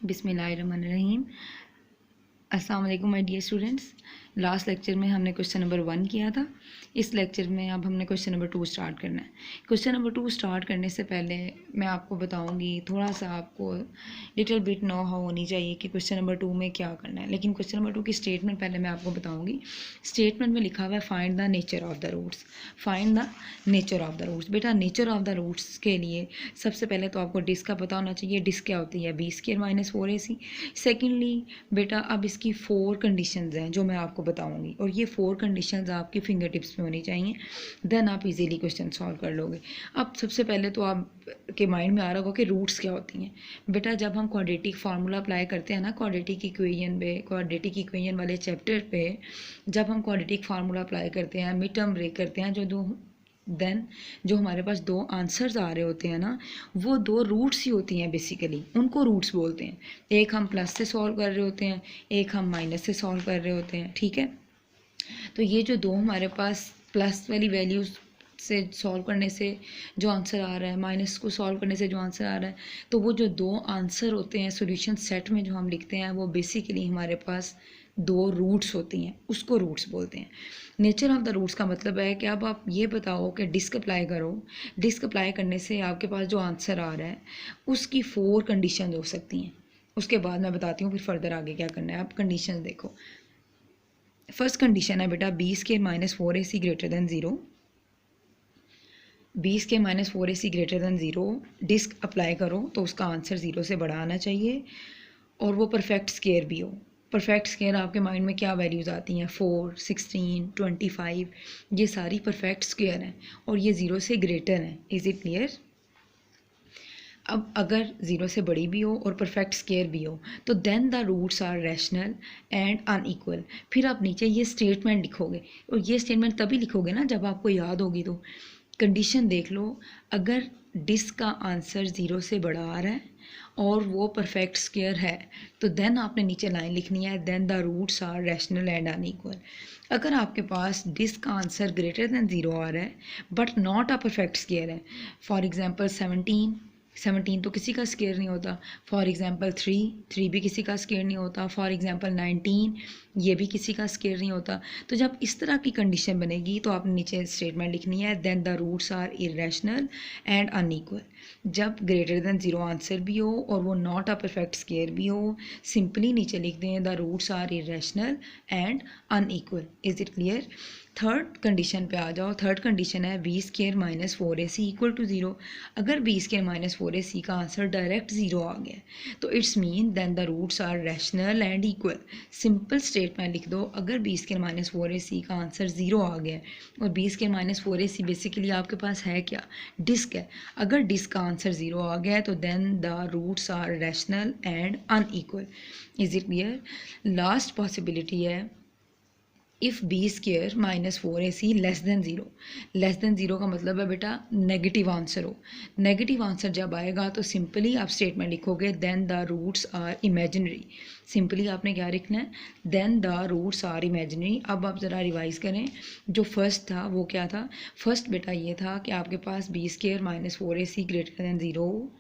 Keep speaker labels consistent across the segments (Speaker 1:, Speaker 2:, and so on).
Speaker 1: बिस्मिल्लाहिर्रहमानिर्रहीम। अस्सलाम वालेकुम my dear students. Last lecture में हमने क्वेश्चन नंबर 1 किया था। इस लेक्चर में अब हमने क्वेश्चन नंबर 2 स्टार्ट करना है। क्वेश्चन नंबर 2 स्टार्ट करने से पहले मैं आपको बताऊंगी, थोड़ा सा आपको लिटिल बिट नो हाउ होनी चाहिए कि क्वेश्चन नंबर 2 में क्या करना है। लेकिन क्वेश्चन नंबर 2 की स्टेटमेंट पहले मैं आपको बताऊँगी। स्टेटमेंट में लिखा हुआ है find the nature of the roots. Find the nature of the roots. बेटा नेचर ऑफ द रूट्स के लिए सबसे पहले तो आपको डिस्क का पता होना चाहिए। डिस्क क्या होती है? b² - 4ac। सेकेंडली बेटा अब इसकी 4 कंडीशंस हैं जो मैं आपको बताऊंगी, और ये 4 कंडीशंस आपकी फिंगर टिप्स में होनी चाहिए। देन आप इजीली क्वेश्चन सॉल्व कर लोगे। अब सबसे पहले तो आप के माइंड में आ रहा होगा कि रूट्स क्या होती हैं। बेटा जब हम क्वाड्रेटिक फार्मूला अप्लाई करते हैं ना, क्वाड्रेटिक इक्वेशन वाले चैप्टर पे जब हम क्वाड्रेटिक फार्मूला अप्लाई करते हैं, मिड टर्म ब्रेक करते हैं, देन जो हमारे पास 2 आंसर्स आ रहे होते हैं ना, वो 2 रूट्स ही होती हैं बेसिकली, उनको रूट्स बोलते हैं। एक हम प्लस से सॉल्व कर रहे होते हैं, एक हम माइनस से सॉल्व कर रहे होते हैं, ठीक है। तो ये जो 2 हमारे पास प्लस वाली वैल्यूज़ से सॉल्व करने से जो आंसर आ रहा है, माइनस को सॉल्व करने से जो आंसर आ रहा है, तो वो जो 2 आंसर होते हैं सॉल्यूशन सेट में जो हम लिखते हैं, वो बेसिकली हमारे पास 2 रूट्स होती हैं, उसको रूट्स बोलते हैं। नेचर ऑफ द रूट्स का मतलब है कि अब आप ये बताओ कि डिस्क अप्लाई करो। डिस्क अप्लाई करने से आपके पास जो आंसर आ रहा है उसकी 4 कंडीशन हो सकती हैं। उसके बाद मैं बताती हूँ फिर फर्दर आगे क्या करना है। आप कंडीशन देखो। फर्स्ट कंडीशन है बेटा b² - 4ac greater than 0। b² - 4ac greater than 0 disc apply करो तो उसका आंसर 0 से बड़ा आना चाहिए, और वो परफेक्ट स्क्वायर भी हो। परफेक्ट स्क्वायर आपके माइंड में क्या वैल्यूज़ आती हैं? 4, 16, 25, ये सारी परफेक्ट स्क्वायर हैं और ये 0 से ग्रेटर हैं। Is it clear? अब अगर 0 से बड़ी भी हो और परफेक्ट स्क्वायर भी हो तो then the roots are rational and unequal. फिर आप नीचे ये स्टेटमेंट लिखोगे, और ये स्टेटमेंट तभी लिखोगे ना जब आपको याद होगी। तो कंडीशन देख लो, अगर डिस्क का आंसर 0 से बड़ा आ रहा है और वो परफेक्ट स्क्वायर है तो देन आपने नीचे लाइन लिखनी है, then the roots are rational and unequal. अगर आपके पास डिस्क का आंसर ग्रेटर दैन 0 आ रहा है but not a perfect square है, फॉर एग्जांपल 17 तो किसी का स्क्वायर नहीं होता। फॉर एग्जांपल 3 भी किसी का स्क्वायर नहीं होता। फॉर एग्जांपल 19 ये भी किसी का स्क्वायर नहीं होता। तो जब इस तरह की कंडीशन बनेगी तो आपने नीचे स्टेटमेंट लिखनी है, then the roots are irrational and unequal. जब ग्रेटर दैन 0 आंसर भी हो और वो नॉट अ परफेक्ट स्क्वायर भी हो, सिंपली नीचे लिख दें the roots are irrational and unequal. Is it clear? Third condition पे आ जाओ। थर्ड कंडीशन है b² - 4ac इक्वल टू 0। अगर b² - 4ac का आंसर डायरेक्ट 0 आ गया तो it's mean then the roots are rational and equal. Simple statement लिख दो, अगर b² - 4ac का आंसर 0 आ गया और b² - 4ac बेसिकली आपके पास है क्या? डिस्क है। अगर डिस्क का आंसर 0 आ गया तो then the roots are rational and unequal. Is it clear? Last possibility है if b² - 4ac less than 0। Less than 0 का मतलब है बेटा नेगेटिव आंसर हो। नेगेटिव आंसर जब आएगा तो सिंपली आप स्टेटमेंट लिखोगे, then the roots are imaginary. Simply आपने क्या लिखना है? Then the roots are imaginary. अब आप ज़रा रिवाइज़ करें, जो फर्स्ट था वो क्या था? फर्स्ट बेटा ये था कि आपके पास b² - 4ac ग्रेटर दैन 0 हो,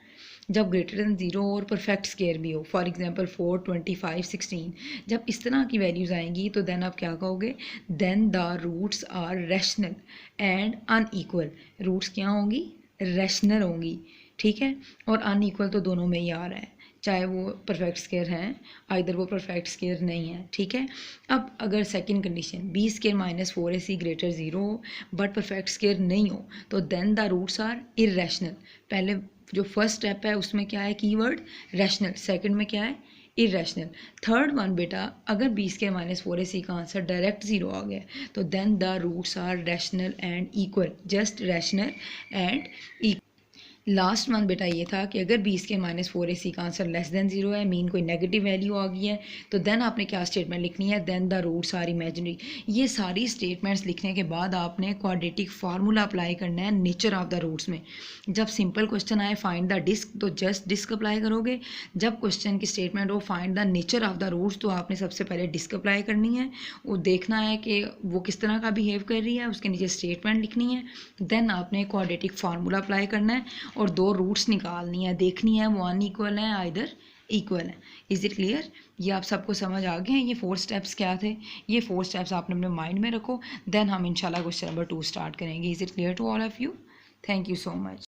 Speaker 1: जब ग्रेटर दैन 0 और परफेक्ट स्क्वायर भी हो, फॉर एग्जांपल 4, 25, 16। जब इस तरह की वैल्यूज़ आएंगी तो देन आप क्या कहोगे? Then the roots are rational and unequal. Roots क्या होंगी? रैशनल होंगी, ठीक है। और अनइक्वल तो दोनों में ही आ रहा है, चाहे वो परफेक्ट स्क्वायर हैं आइदर वो परफेक्ट स्क्वायर नहीं है, ठीक है। अब अगर second condition b² - 4ac greater 0 but perfect square नहीं हो तो then the roots are irrational. पहले जो फर्स्ट स्टेप है उसमें क्या है? Keyword rational. सेकंड में क्या है? इरेशनल। थर्ड वन बेटा, अगर b² - 4ac का आंसर डायरेक्ट 0 आ गया तो then the roots are rational and equal. Just rational and equal. Last one बेटा ये था कि अगर b² - 4ac का आंसर लेस दैन 0 है, मीन कोई नेगेटिव वैल्यू आ गई है, तो देन आपने क्या स्टेटमेंट लिखनी है? Then the roots are imaginary. ये सारी स्टेटमेंट्स लिखने के बाद आपने क्वाड्रेटिक फार्मूला अप्लाई करना है नेचर ऑफ द रूट्स में। जब सिंपल क्वेश्चन आए फाइंड द डिस्क तो जस्ट डिस्क अप्लाई करोगे। जब क्वेश्चन की स्टेटमेंट हो find the nature of the roots तो आपने सबसे पहले डिस्क अप्लाई करनी है, वो देखना है कि वो किस तरह का बिहेव कर रही है, उसके नीचे स्टेटमेंट लिखनी है। देन आपने क्वाड्रेटिक फार्मूला अप्लाई करना है और 2 रूट्स निकालनी है, देखनी है वो अनइक्वल है आइदर इक्वल है। Is it clear? ये आप सबको समझ आ गए हैं? ये 4 स्टेप्स क्या थे? ये 4 स्टेप्स आपने अपने माइंड में रखो, देन हम इंशाल्लाह क्वेश्चन नंबर 2 स्टार्ट करेंगे। Is it clear to all of you? Thank you so much.